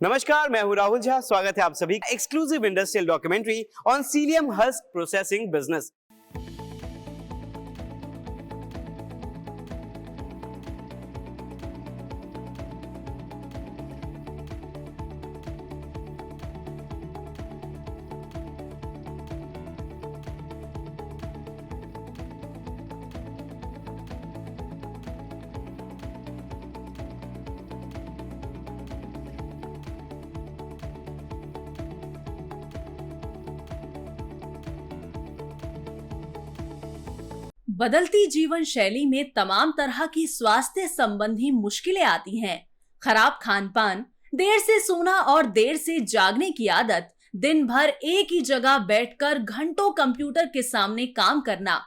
नमस्कार, मैं हूं राहुल झा। स्वागत है आप सभी का exclusive industrial documentary on cilium husk processing business. बदलती जीवन शैली में तमाम तरह की स्वास्थ्य संबंधी मुश्किलें आती हैं। खराब खान-पान, देर से सोना और देर से जागने की आदत, दिन भर एक ही जगह बैठकर घंटों कंप्यूटर के सामने काम करना,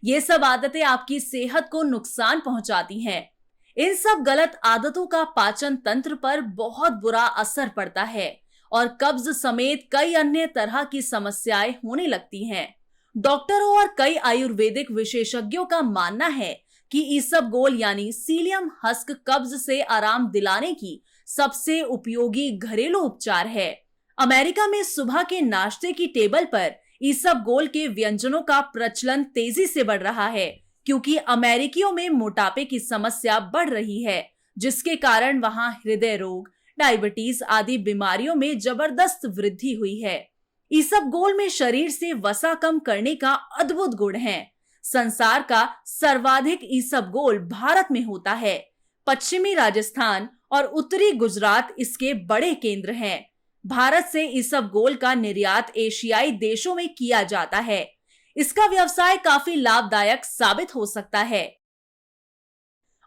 ये सब आदतें आपकी सेहत को नुकसान पहुंचाती हैं। इन सब गलत आदतों का पाचन तंत्र पर बहुत बुरा असर पड़ता है और कब्ज समेत कई अन्य तरह की समस्याएं होने लगती हैं। डॉक्टरों और कई आयुर्वेदिक विशेषज्ञों का मानना है कि ईसबगोल यानी सीलियम हस्क कब्ज से आराम दिलाने की सबसे उपयोगी घरेलू उपचार है। अमेरिका में सुबह के नाश्ते की टेबल पर ईसबगोल के व्यंजनों का प्रचलन तेजी से बढ़ रहा है, क्योंकि अमेरिकियों में मोटापे की समस्या बढ़ रही है, जिसके कारण वहां हृदय रोग, डायबिटीज आदि बीमारियों में जबरदस्त वृद्धि हुई है। ईसबगोल में शरीर से वसा कम करने का अद्भुत गुण है। संसार का सर्वाधिक ईसबगोल भारत में होता है। पश्चिमी राजस्थान और उत्तरी गुजरात इसके बड़े केंद्र हैं। भारत से ईसबगोल का निर्यात एशियाई देशों में किया जाता है। इसका व्यवसाय काफी लाभदायक साबित हो सकता है।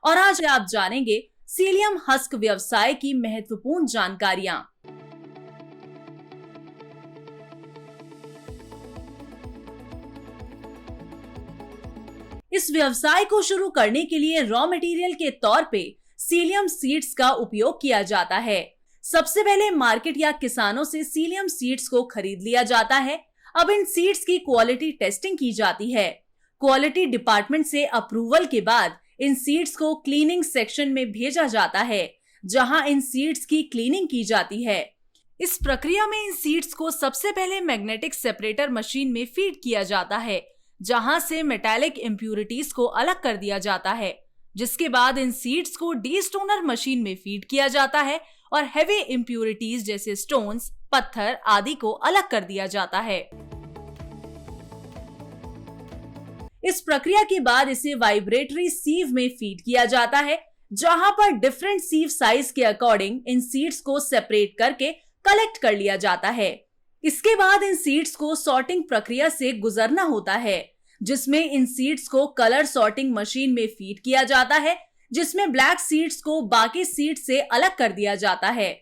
और आज आप जानेंगे सीलियम हस्क व्यवसाय की महत्वपूर्ण जानकारियां। इस व्यवसाय को शुरू करने के लिए रॉ मटेरियल के तौर पे सीलियम सीड्स का उपयोग किया जाता है। सबसे पहले मार्केट या किसानों से सीलियम सीड्स को खरीद लिया जाता है। अब इन सीड्स की क्वालिटी टेस्टिंग की जाती है। क्वालिटी डिपार्टमेंट से अप्रूवल के बाद इन सीड्स को क्लीनिंग सेक्शन में भेजा जाता है, जहां इन सीड्स की क्लीनिंग की जाती है। इस प्रक्रिया में इन सीड्स को सबसे पहले मैग्नेटिक सेपरेटर मशीन में फीड किया जाता है, जहां से मेटालिक इम्प्यूरिटीज को अलग कर दिया जाता है, जिसके बाद इन सीड्स को डीस्टोनर मशीन में फीड किया जाता है और हेवी इम्प्यूरिटीज जैसे स्टोन्स, पत्थर आदि को अलग कर दिया जाता है। इस प्रक्रिया के बाद इसे वाइब्रेटरी सीव में फीड किया जाता है, जहां पर डिफरेंट सीव साइज के अकॉर्डिंग इन सीड्स को सेपरेट करके कलेक्ट कर लिया जाता है। इसके बाद इन सीड्स को सॉर्टिंग प्रक्रिया से गुजरना होता है, जिसमें इन सीड्स को कलर सॉर्टिंग मशीन में फीड किया जाता है, जिसमें ब्लैक सीड्स को बाकी सीड्स से अलग कर दिया जाता है।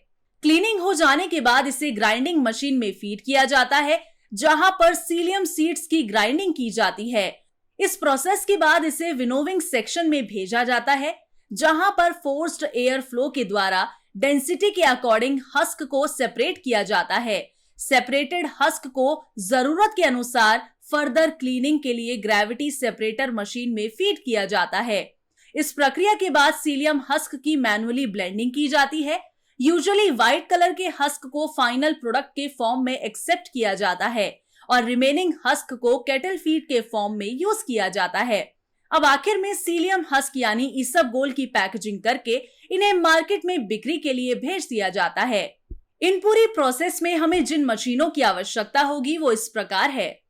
क्लीनिंग हो जाने के बाद इसे ग्राइंडिंग मशीन में फीड किया जाता है, जहां पर सीलियम सीड्स की ग्राइंडिंग की जाती है। इस प्रोसेस के बाद इसे विनोविंग सेक्शन में भेजा जाता है, जहां पर फोर्स्ड एयर फ्लो के द्वारा डेंसिटी के अकॉर्डिंग हस्क को सेपरेट किया जाता है। सेपरेटेड हस्क को जरूरत के अनुसार फर्दर क्लीनिंग के लिए ग्रेविटी सेपरेटर मशीन में फीड किया जाता है। इस प्रक्रिया के बाद सीलियम हस्क की मैनुअली ब्लेंडिंग की जाती है। यूजुअली व्हाइट कलर के हस्क को फाइनल प्रोडक्ट के फॉर्म में एक्सेप्ट किया जाता है और रिमेनिंग हस्क को केटल फीड के फॉर्म में यूज किया जाता है। अब आखिर में सीलियम हस्क यानी ईसबगोल की पैकेजिंग करके इन्हें मार्केट में बिक्री के लिए भेज दिया जाता है। इन पूरी प्रोसेस में हमें जिन मशीनों की आवश्यकता होगी वो इस प्रकार है: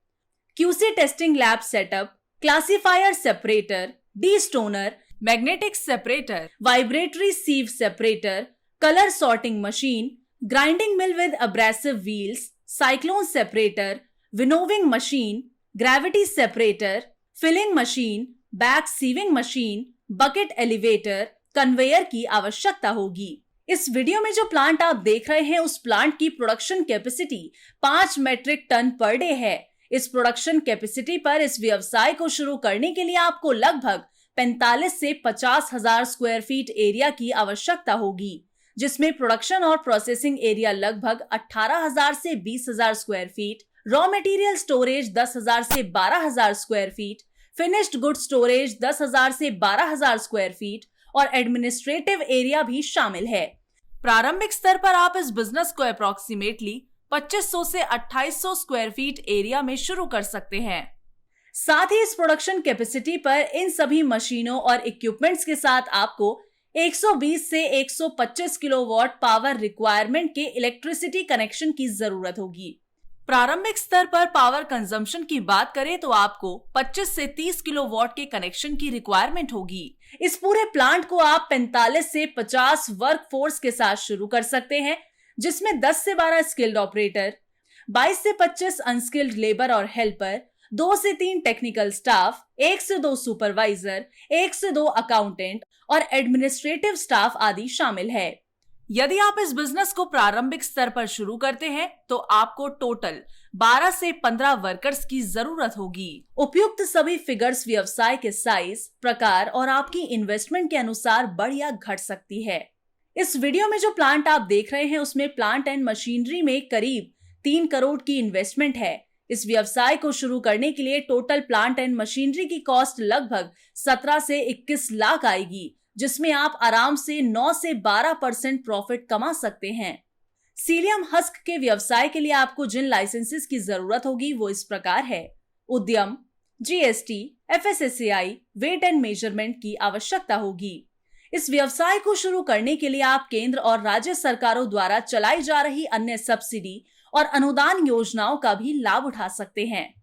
QC testing lab setup, classifier separator, destoner, magnetic separator, vibratory sieve separator, colour sorting machine, grinding mill with abrasive wheels, cyclone separator, winnowing machine, gravity separator, filling machine, back sieving machine, bucket elevator, conveyor की आवश्यकता होगी। इस video में जो plant आप देख रहे हैं, उस प्लांट की production capacity 5 metric ton per day है। इस प्रोडक्शन कैपेसिटी पर इस व्यवसाय को शुरू करने के लिए आपको लगभग 45 से 50 हजार स्क्वायर फीट एरिया की आवश्यकता होगी, जिसमें प्रोडक्शन और प्रोसेसिंग एरिया लगभग 18,000 से 20,000 square feet, raw material storage 10,000 से 12,000 square feet, finished good storage 10,000 से 12,000 स्क्वायर फीट और एडमिनिस्ट्रेटिव एरिया भी शामिल है। प्रारंभिक स्तर पर आप इस बिजनेस को अप्रोक्सीमेटली 2500 से 2800 स्क्वायर फीट एरिया में शुरू कर सकते हैं। साथ ही इस प्रोडक्शन कैपेसिटी पर इन सभी मशीनों और इक्विपमेंट्स के साथ आपको 120 से 125 किलोवाट पावर रिक्वायरमेंट के इलेक्ट्रिसिटी कनेक्शन की जरूरत होगी। प्रारंभिक स्तर पर पावर कंजम्पशन की बात करें तो आपको 25 से 30 किलोवाट के कनेक्शन की रिक्वायरमेंट होगी। इस पूरे प्लांट को आप 45 से 50 वर्क फोर्स के साथ शुरू कर सकते हैं, जिसमें 10 से 12 स्किल्ड ऑपरेटर, 22 से 25 अनस्किल्ड लेबर और हेल्पर, 2 से 3 टेक्निकल स्टाफ, 1 से 2 सुपरवाइजर, 1 से 2 अकाउंटेंट और एडमिनिस्ट्रेटिव स्टाफ आदि शामिल है। यदि आप इस बिजनेस को प्रारंभिक स्तर पर शुरू करते हैं तो आपको टोटल 12 से 15 वर्कर्स की जरूरत होगी। उपयुक्त सभी फिगर्स व्यवसाय के साइज, प्रकार और आपकी इन्वेस्टमेंट के अनुसार बढ़ या घट सकती है। इस वीडियो में जो प्लांट आप देख रहे हैं उसमें प्लांट एंड मशीनरी में करीब 3 करोड़ की इन्वेस्टमेंट है। इस व्यवसाय को शुरू करने के लिए टोटल प्लांट एंड मशीनरी की कॉस्ट लगभग 17 से 21 लाख आएगी, जिसमें आप आराम से 9 से 12% प्रॉफिट कमा सकते हैं। सीलियम हस्क के व्यवसाय के लिए आपको जिन लाइसेंसेस की जरूरत होगी वो इस प्रकार है। Udyam, GST, FSSAI, weight and measurement की आवश्यकता होगी। इस व्यवसाय को शुरू करने के लिए आप केंद्र और राज्य सरकारों द्वारा चलाई जा रही अन्य सब्सिडी और अनुदान योजनाओं का भी लाभ उठा सकते हैं।